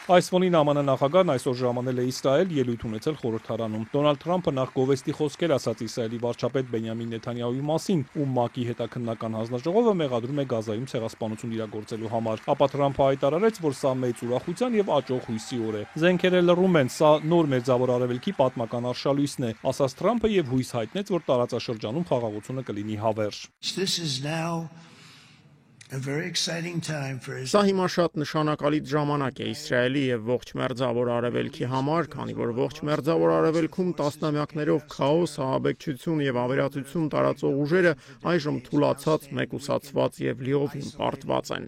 Այս ֆոնին ԱՄՆ նախագահն այսօր ժամանել է Իսրայել, ելույթ ունեցել խորհրդարանում։ Դոնալդ Թրամփը նախ գովեստի խոսքեր ասաց Իսրայելի վարչապետ Բենյամին Նեթանյահուի մասին, ում ՄԱԿ-ի հետաքննական հանձնաժողովը մեղադրում է Գազայում ցեղասպանություն իրագործելու համար։ Ապա Թրամփը հայտարարեց, որ սա մեծ ուրախության եւ աճող հույսի օր է։ Զենքերը լռում են, սա նոր Մերձավոր Արևելքի պատմական արշալույսն է, ասաց Թրամփը եւ հույս հայտնեց, որ տարածաշրջանում խաղաղությունը կլինի հավերժ։ Սա հիմա շատ նշանակալից ժամանակ է Իսրայելի եւ ողջ Մերձավոր Արևելքի համար, քանի որ ողջ Մերձավոր Արևելքում տասնամյակներով քաոս, ահաբեկչություն եւ ավերածություն տարածող ուժերը այժմ թուլացած, մեկուսացված եւ լիովին պարտված են։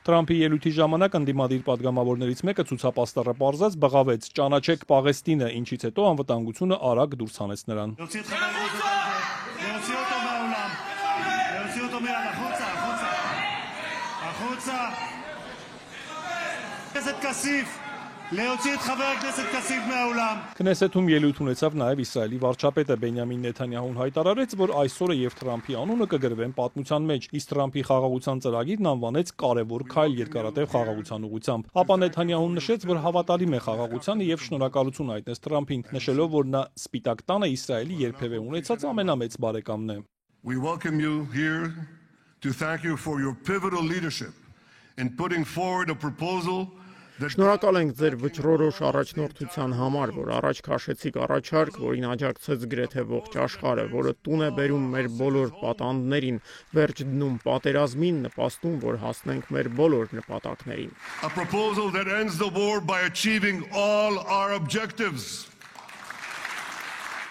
Թրամփի ելույթի ժամանակ ընդդիմադիր պատգամավորներից մեկը ցուցապաստառը պարզած բղավեց. «Ճանաչեք Պաղեստինը», ինչից հետո անվտանգությունը արագ դուրս հանեց նրան։ Քնեսեթում ելույթ ունեցավ նաև Իսրայելի վարչապետը Բենյամին Նեթանյահուն հայտարարեց, որ այսօրը եւ Թրամփի անունը կգրվեն պատմության մեջ, իսկ Թրամփի խաղաղության ծրագիրն անվանեց կարևոր քայլ երկարատև խաղաղության ուղղությամբ։ Ապա Նեթանյահուն նշեց, որ հավատալին է խաղաղությանը եւ շնորհակալություն հայտնեց Թրամփին, նշելով, որ նա Սպիտակ տանը Իսրայելի երբևէ ունեցած ամենամեծ բարեկամն է։ We welcome you here to thank you for your pivotal leadership in putting forward a proposal. Շնորհակալ ենք ձեր վճռորոշ առաջնորդության համար, որ առաջ քաշեցիք առաջարկ, որին աջակցեց գրեթե ողջ աշխարհը, որը տուն է բերում մեր բոլոր պատանդներին, վերջ դնում պատերազմին, նպաստում, որ հասնենք մեր բոլոր նպատակներին։ A proposal that ends the war by achieving all our objectives.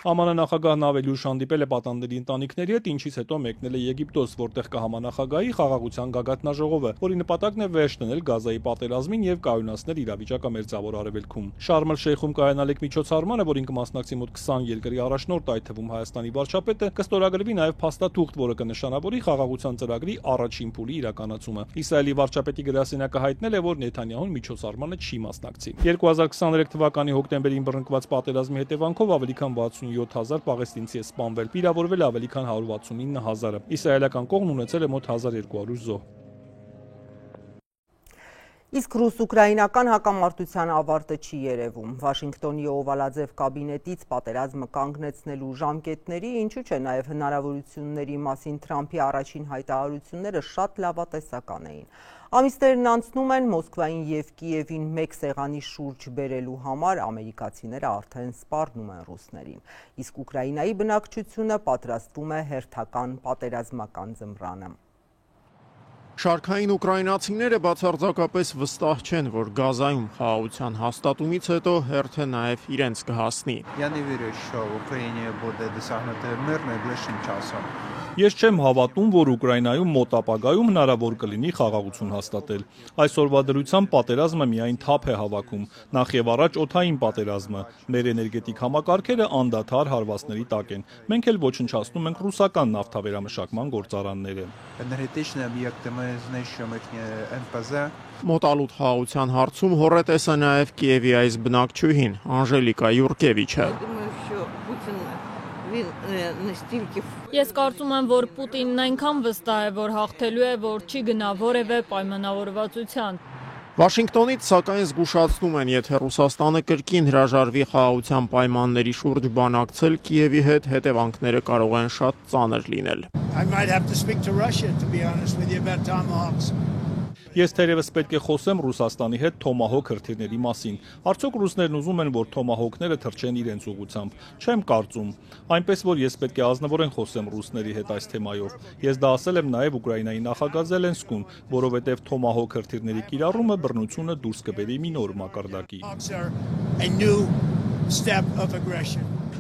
ԱՄՆ նախագահն ավելի ուշ հանդիպել է պատանդների ընտանիքների հետ, ինչից հետո մեկնել է Եգիպտոս, որտեղ կհամանախագահի խաղաղության գագաթնաժողովը, որի նպատակն է վերջ դնել Գազայի պատերազմին եւ կայունացնել իրավիճակը Մերձավոր Արևելքում։ Շարմ էլ-Շեյխում կայանալիք միջոցառմանը, որին կմասնակցի մոտ 20 երկրի առաջնորդ, այդ թվում Հայաստանի վարչապետը, կստորագրվի նաեւ փաստաթուղթ, որը կնշանավորի խաղաղության ծրագրի առաջին փուլի իրականացումը։ Իսրայելի վարչապետի գրասենյակը հայտնել է, որ Նեթանյահուն միջոցառմանը չի մասնակցի։ 2023 թվականի հոկտեմբերին բռնկված պատերազմի հետևանքով ավելի քան 67,000 պաղեստինցի է սպանվել, վիրավորվել ավելի քան 169,000-ը։ Իսրայելական կողմն ունեցել է մոտ 1200 զոհ։ Իսկ ռուս-ուկրաինական հակամարտության ավարտը չի երևում։ Վաշինգտոնի օվալաձև կաբինետից պատերազմը կանգնեցնելու ժամկետների, ինչու՞ չէ նաև հնարավորությունների մասին Թրամփի առաջին հայտարարությունները շատ լավատեսական էին։ Ամիսներն անցնում են, Մոսկվային եւ Կիևին մեկ սեղանի շուրջ բերելու համար ամերիկացիները արդեն սպառնում են ռուսներին։ Իսկ Ուկրաինայի բնակչությունը պատրաստվում է հերթական պատերազմական ձմռանը։ Շարքային ուկրաինացիները բացարձակապես վստահ չեն, որ Գազայում խաղաղության հաստատումից հետո հերթը նաև իրենց կհասնի։ Ես չեմ հավատում, որ Ուկրաինայում մոտ ապագայում հնարավոր կլինի խաղաղություն հաստատել։ Այսօրվա դրությամբ պատերազմը միայն թափ է հավաքում, նախ եւ առաջ օդային պատերազմը։ Մեր էներգետիկ համակարգերը անդադար հարվածների տակ են։ Մենք էլ ոչնչացնում ենք ռուսական նավթավերամշակման գործարանները։ Մոտալուտ խաղաղության հարցում հոռետես է նաև Կիևի այս բնակչուհին, Անժելիկա Յուրկևիչը։ Ես կարծում եմ, որ Պուտինն այնքան վստահ է, որ հաղթելու է, որ չի գնա որևէ պայմանավորվածության։ Վաշինգտոնից սակայն զգուշացնում են, եթե Ռուսաստանը կրկին հրաժարվի խաղաղության պայմանների շուրջ բանակցել Կիևի հետ, հետևանքները կարող են շատ ծանր լինել։ Ես թերևս պետք է խոսեմ Ռուսաստանի հետ Թոմահոք հրթիռների մասին։ Արդյոք ռուսներն ուզում են, որ Թոմահոքները թռչեն իրենց ուղղությամբ։ Չեմ կարծում։ Այնպես որ ես պետք է ազնվորեն խոսեմ ռուսների հետ այս թեմայով։ Ես դա ասել եմ նաև Ուկրաինայի նախագահ Զելենսկուն, որովհետև Թոմահոք հրթիռների կիրառումը բռնությունը դուրս կբերի մի նոր մակարդակի։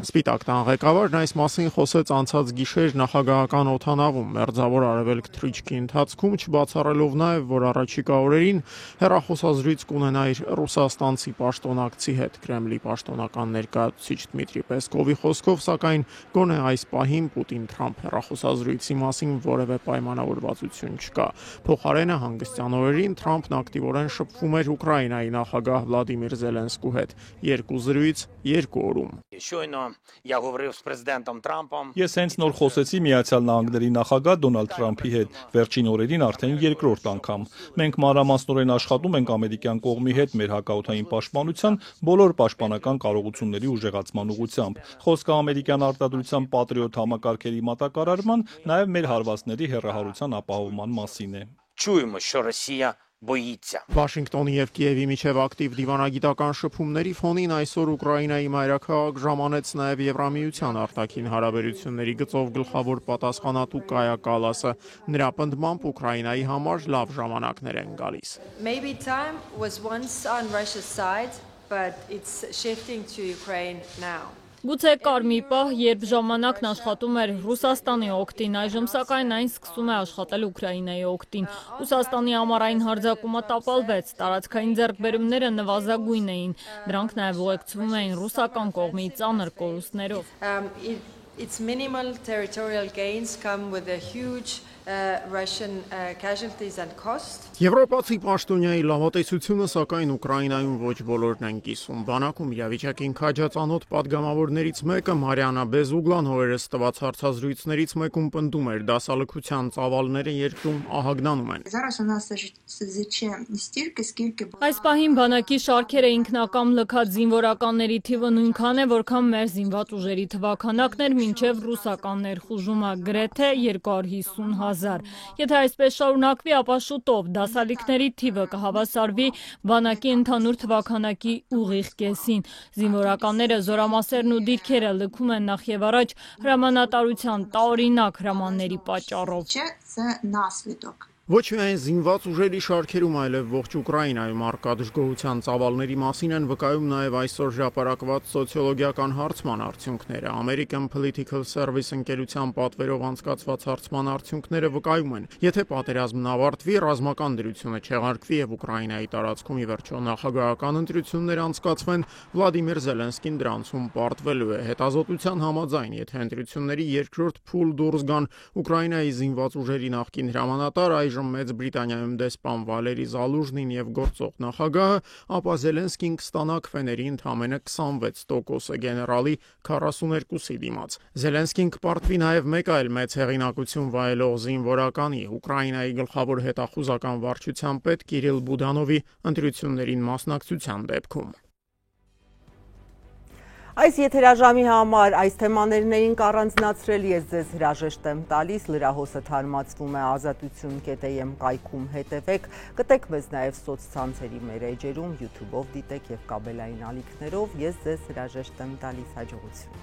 Սպիտակ տան ղեկավարն այս մասին խոսեց անցած գիշեր նախագահական օդանավում Մերձավոր Արևելք թռիչքի ընթացքում, չբացառելով նաև, որ առաջիկա օրերին հեռախոսազրույց կունենա իր ռուսաստանցի պաշտոնակցի հետ։ Կրեմլի պաշտոնական ներկայացուցիչ Դմիտրի Պեսկովի խոսքով, սակայն գոնե այս պահին Պուտին-Թրամփ հեռախոսազրույցի մասին որևէ պայմանավորվածություն չկա։ Փոխարենը հանգստյան օրերին Թրամփն ակտիվորեն շփվում էր Ուկրաինայի նախագահ Վլադիմիր Զելենսկու հետ։ Երկու զրույց, երկու օրում։ Я говорив з президентом Трампом. Ես հենց նոր խոսեցի Միացյալ Նահանգների նախագահ Դոնալդ Թրամփի հետ, վերջին օրերին արդեն երկրորդ անգամ։ Մենք մանրամասնորեն աշխատում ենք ամերիկյան կողմի հետ մեր հակաօդային պաշտպանության բոլոր պաշտպանական կարողությունների ուժեղացման ուղղությամբ։ Խոսքը ամերիկյան արտադրության Patriot համակարգերի մատակարարման, նաև մեր հարվածների հեռահարության ապահովման մասին է։ Чуємо, що Росія боїться. Վաշինգտոնի եւ Կիևի միջև ակտիվ դիվանագիտական շփումների ֆոնին այսօր Ուկրաինայի մայրաքաղաք ժամանեց նաեւ Եվրամիության արտաքին հարաբերությունների գծով գլխավոր պատասխանատու Կայա Կալասը։ Նրա պնդմամբ Ուկրաինայի համար լավ ժամանակներ են գալիս։ Maybe time was once on Russia's side, but it's shifting to Ukraine now. Գուցե կար մի պահ, երբ ժամանակն աշխատում էր Ռուսաստանի օգտին, այժմ սակայն այն սկսում է աշխատել Ուկրաինայի օգտին։ Ռուսաստանի ամառային հարձակումը տապալվեց, տարածքային ձեռքբերումները նվազագույն էին, դրանք նաև ուղեկցվում էին ռուսական կողմի ծանր կորուստներով։ Its minimal territorial gains come with a huge Russian casualties and cost. Եվրոպացի պաշտոնյայի լավատեսությունը սակայն Ուկրաինայում ոչ բոլորն են կիսում։ Բանակում իրավիճակին քաջածանոթ падգամավորներից մեկը Մարիանա Բեզուգլան հորերս տված հարցազրույցներից մեկում պնդում էր դասալքության ծավալները երկրում ահագնանում են։ Այս պահին բանակի շարքերը ինքնակամ լքած զինվորականների թիվը նույնքան է, որքան մեր զինված ուժերի թվաքանակներ մինչև ռուսական ներխուժումը գրեթե 250,000։ Եթե այսպես շարունակվի, ապա շուտով դասալիքների թիվը կհավասարվի բանակի ընդհանուր թվաքանակի ուղիղ կեսին։ Զինվորականները, զորամասերն ու դիրքերը լքում են նախ եւ առաջ հրամանատարության տարօրինակ հրամանների պատճառով։ Ոչ միայն զինված ուժերի շարքերում, այլև ողջ Ուկրաինայում առկա դժգոհության ծավալների մասին են վկայում նաև այսօր հրապարակված սոցիոլոգիական հարցման արդյունքները։ American Political Service ընկերության պատվերով անցկացված հարցման արդյունքները վկայում են, եթե պատերազմն ավարտվի, ռազմական դրությունը չեղարկվի եւ Ուկրաինայի տարածքում ի վերջո նախագահական ընտրություններ անցկացվեն, Վլադիմիր Զելենսկին դրանցում պարտվելու է։ Հետազոտության համաձայն, եթե ընտրությունների երկրորդ փուլ դուրս գան, Ուկրաինայի զինված ուժերի նախկին հրամանատար այժմ Մեծ Բրիտանիայում դեսպան Վալերի Զալուժնին եւ գործող նախագահը, ապա Զելենսկին կստանա քվեների ընդամենը 26%-ը գեներալի 42-ի դիմաց։ Զելենսկին կպարտվի նաեւ մեկ այլ մեծ հեղինակություն վայելող զինվորականի, Ուկրաինայի գլխավոր հետախուզական վարչության պետ Կիրիլ Բուդանովի ընտրություններին մասնակցության դեպքում։ Այս եթերաժամի համար այս թեմաներն էինք առանձնացրել, ես ձեզ հրաժեշտ եմ տալիս, լրահոսը թարմացվում է azatutsun.am կայքում հետևեք, կտեք մեզ նաև սոցցանցերի մեր էջերում, YouTube-ով դիտեք և կաբելային ալիքներով, ես ձեզ հրաժեշտ եմ տալիս, հաջողություն։